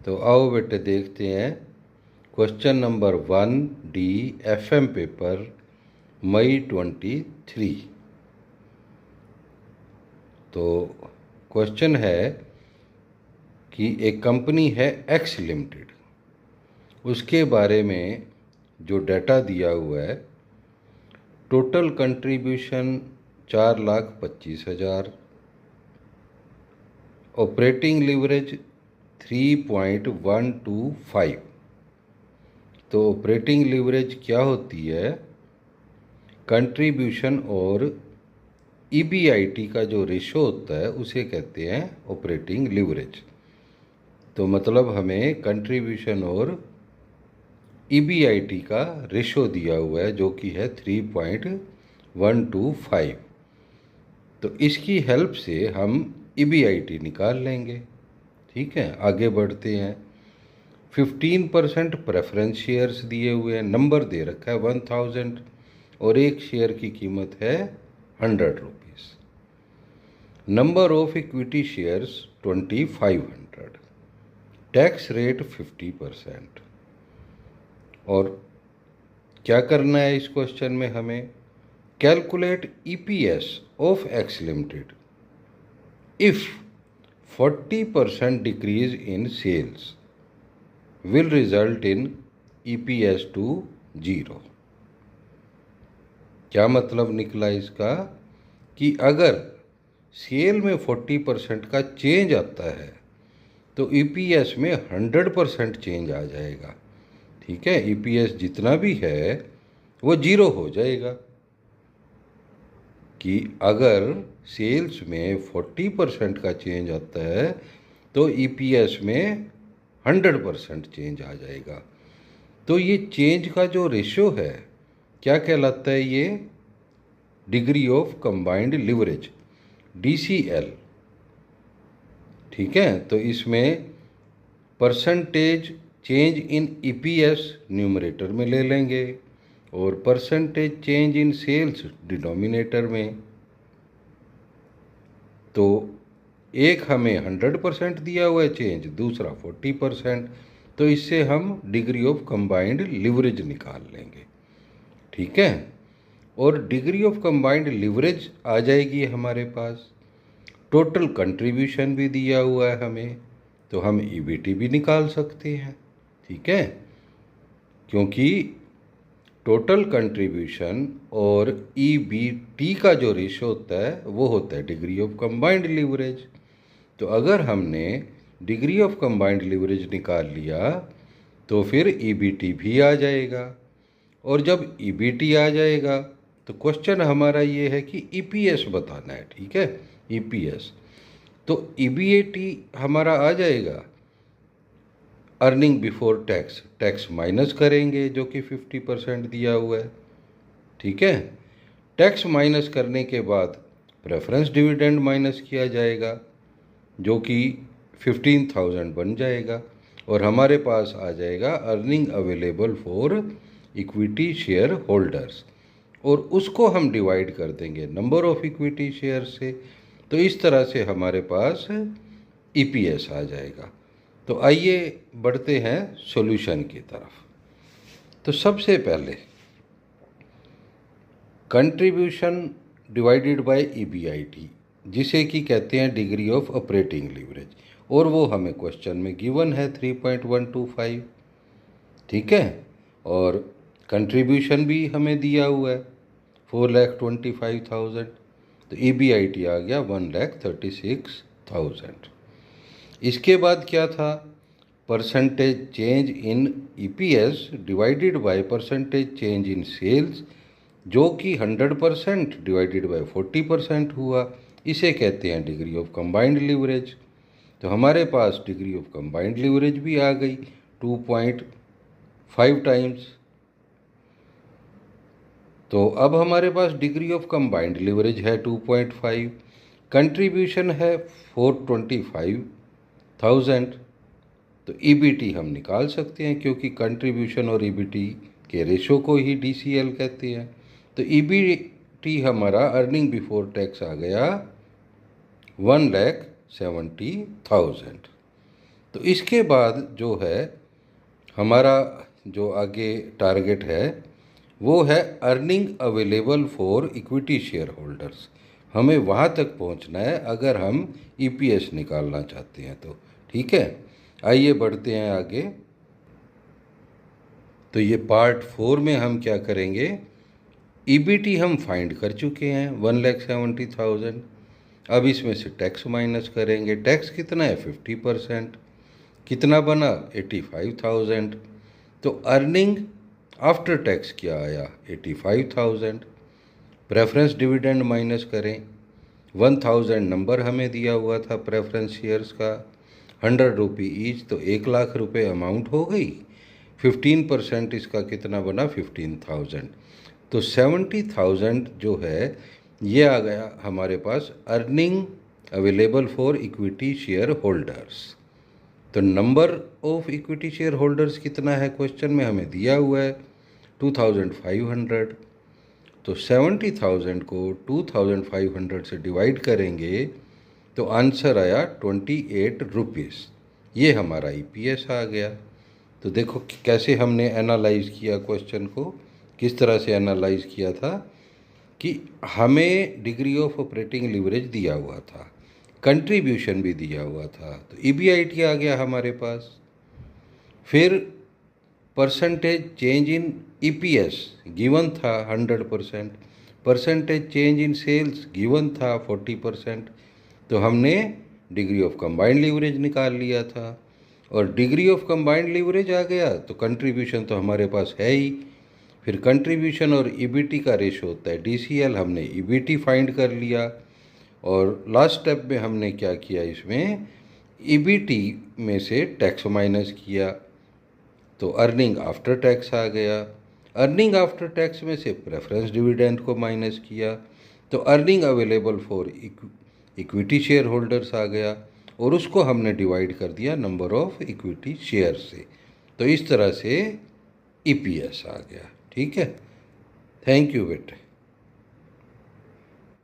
तो आओ बेटे देखते हैं question number 1D FM paper मई 23। तो क्वेश्चन है कि एक कंपनी है एक्स लिमिटेड, उसके बारे में जो डाटा दिया हुआ है, टोटल कंट्रीब्यूशन 4,25,000, ऑपरेटिंग लीवरेज 3.125। तो ऑपरेटिंग लीवरेज क्या होती है? कंट्रीब्यूशन और EBIT का जो रेशो होता है उसे कहते हैं ऑपरेटिंग लीवरेज। तो मतलब हमें कंट्रीब्यूशन और EBIT का रेशो दिया हुआ है जो कि है 3.125। तो इसकी हेल्प से हम EBIT निकाल लेंगे। ठीक है, आगे बढ़ते हैं। 15% प्रेफरेंस शेयर्स दिए हुए हैं, नंबर दे रखा है 1000 और एक शेयर की कीमत है 100 rupees. Number of equity shares 2500, tax rate 50%। और क्या करना है इस क्वेश्चन में हमें? Calculate EPS of X limited if 40% decrease in sales will result in EPS to 0। क्या मतलब निकला इसका? कि अगर सेल में 40% का चेंज आता है तो EPS में 100% चेंज आ जाएगा। ठीक है, EPS जितना भी है वो 0 हो जाएगा। कि अगर सेल्स में 40% का चेंज आता है तो EPS में 100% चेंज आ जाएगा। तो ये चेंज का जो रेशो है क्या कहलाता है? ये degree of combined leverage, DCL। ठीक है, तो इसमें percentage change in EPS numerator में ले लेंगे और percentage change in sales denominator में। तो एक हमें 100% दिया हुआ है चेंज, दूसरा 40%। तो इससे हम डिग्री ऑफ कंबाइंड लिवरेज निकाल लेंगे। ठीक है, और डिग्री ऑफ कंबाइंड लिवरेज आ जाएगी हमारे पास। टोटल कंट्रीब्यूशन भी दिया हुआ है हमें, तो हम EBT भी निकाल सकते हैं। ठीक है, क्योंकि टोटल कंट्रीब्यूशन और EBT का जो रेशो होता है वो होता है डिग्री ऑफ कंबाइंड लिवरेज। तो अगर हमने डिग्री ऑफ कंबाइंड लिवरेज निकाल लिया तो फिर EBT भी आ जाएगा। और जब EBT आ जाएगा तो क्वेश्चन हमारा ये है कि EPS बताना है। ठीक है, EPS। तो EBIT हमारा आ जाएगा earning before tax, tax minus करेंगे जो कि 50% दिया हुआ है। ठीक है, टैक्स माइनस करने के बाद प्रेफरेंस डिविडेंड माइनस किया जाएगा जो कि 15,000 बन जाएगा। और हमारे पास आ जाएगा earning available for equity share holders, और उसको हम डिवाइड कर देंगे नंबर ऑफ इक्विटी शेयर से। तो इस तरह से हमारे पास EPS आ जाएगा। तो आइए बढ़ते हैं सॉल्यूशन की तरफ। तो सबसे पहले कंट्रीब्यूशन डिवाइडेड बाय EBIT, जिसे कि कहते हैं डिग्री ऑफ ऑपरेटिंग लीवरेज, और वो हमें क्वेश्चन में गिवन है 3.125। ठीक है, और कंट्रीब्यूशन भी हमें दिया हुआ है 4,25,000। तो EBIT आ गया 1,36,000। इसके बाद क्या था? Percentage change in EPS divided by percentage change in sales, जो कि 100% डिवाइडेड बाय 40% हुआ। इसे कहते हैं डिग्री ऑफ कंबाइंड लिवरेज। तो हमारे पास डिग्री ऑफ कंबाइंड लिवरेज भी आ गई 2.5 टाइम्स। तो अब हमारे पास डिग्री ऑफ कंबाइंड लिवरेज है 2.5, कंट्रीब्यूशन है 425,000। तो EBT हम निकाल सकते हैं क्योंकि कंट्रीब्यूशन और EBT के रेशो को ही DCL कहते हैं। तो EBT हमारा अर्निंग बिफोर टैक्स आ गया 1,70,000। तो इसके बाद जो है हमारा जो आगे टारगेट है वो है earning available for equity share holders. हमें वहाँ तक पहुँचना है अगर हम ईपीएस निकालना चाहते हैं तो। ठीक है, आइए बढ़ते हैं आगे। तो ये पार्ट 4 में हम क्या करेंगे, ईबीटी हम फाइंड कर चुके हैं 1,70,000। अब इसमें से टैक्स माइनस करेंगे। टैक्स कितना है 50%, कितना बना 85,000। तो अर्निंग आफ्टर टैक्स क्या आया 85,000। प्रेफरेंस डिविडेंड माइनस करें, 1,000 नंबर हमें दिया हुआ था प्रेफरेंस शेयर्स का, 100 रुपये ईच, तो 1,00,000 रुपये अमाउंट हो गई। 15% इसका कितना बना 15,000। तो 70,000 जो है ये आ गया हमारे पास earning available for equity share holders. तो number of equity share holders कितना है क्वेश्चन में हमें दिया हुआ है 2,500। तो 70,000 को 2,500 से डिवाइड करेंगे तो आंसर आया 28 रुपीज़। ये हमारा ईपीएस आ गया। तो देखो कैसे हमने एनालाइज किया क्वेश्चन को, किस तरह से एनालाइज किया था कि हमें डिग्री ऑफ ऑपरेटिंग लिवरेज दिया हुआ था, कंट्रीब्यूशन भी दिया हुआ था, तो ईबीआईटी आ गया हमारे पास। फिर percentage change in EPS given था 100%, percentage change in sales given था 40%। तो हमने डिग्री ऑफ कंबाइंड लीवरेज निकाल लिया था, और डिग्री ऑफ कंबाइंड लीवरेज आ गया तो कंट्रीब्यूशन तो हमारे पास है ही। फिर कंट्रीब्यूशन और ईबीटी का रेशो होता है डीसीएल, हमने ईबीटी फाइंड कर लिया। और लास्ट स्टेप में हमने क्या किया, इसमें ईबीटी में से टैक्स माइनस किया तो अर्निंग आफ्टर टैक्स आ गया। अर्निंग आफ्टर टैक्स में से प्रेफरेंस डिविडेंड को माइनस किया तो earning available for equity share holders आ गया, और उसको हमने डिवाइड कर दिया नंबर ऑफ इक्विटी शेयर से। तो इस तरह से ईपीएस आ गया। ठीक है, थैंक यू बेटे।